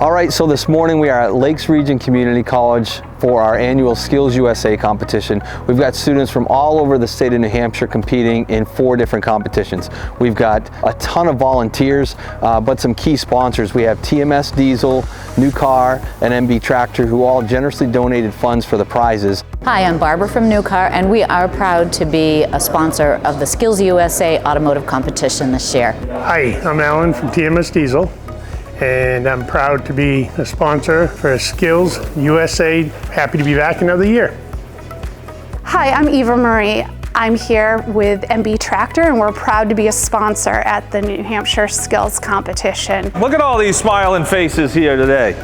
All right, so this morning we are at Lakes Region Community College for our annual SkillsUSA competition. We've got students from all over the state of New Hampshire competing in 4 different competitions. We've got a ton of volunteers, but some key sponsors. We have TMS Diesel, New Car, and MB Tractor, who all generously donated funds for the prizes. Hi, I'm Barbara from New Car, and we are proud to be a sponsor of the SkillsUSA Automotive Competition this year. Hi, I'm Alan from TMS Diesel, and I'm proud to be a sponsor for SkillsUSA. Happy to be back another year. Hi, I'm Eva Marie. I'm here with MB Tractor, and we're proud to be a sponsor at the New Hampshire Skills Competition. Look at all these smiling faces here today.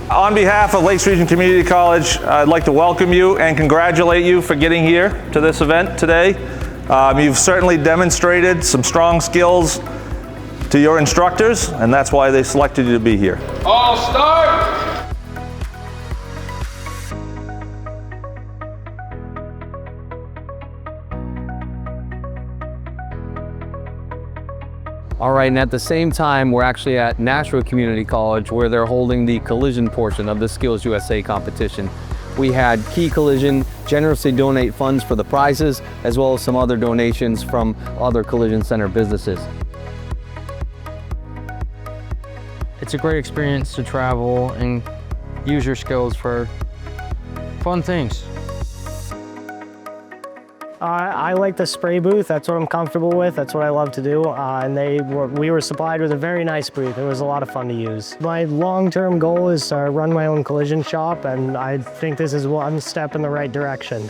On behalf of Lakes Region Community College, I'd like to welcome you and congratulate you for getting here to this event today. You've certainly demonstrated some strong skills to your instructors, and that's why they selected you to be here. All start! All right, and at the same time, we're actually at Nashua Community College where they're holding the collision portion of the SkillsUSA competition. We had Key Collision generously donate funds for the prizes, as well as some other donations from other collision center businesses. It's a great experience to travel and use your skills for fun things. I like the spray booth. That's what I'm comfortable with. That's what I love to do. We were supplied with a very nice booth. It was a lot of fun to use. My long-term goal is to run my own collision shop, and I think this is one step in the right direction.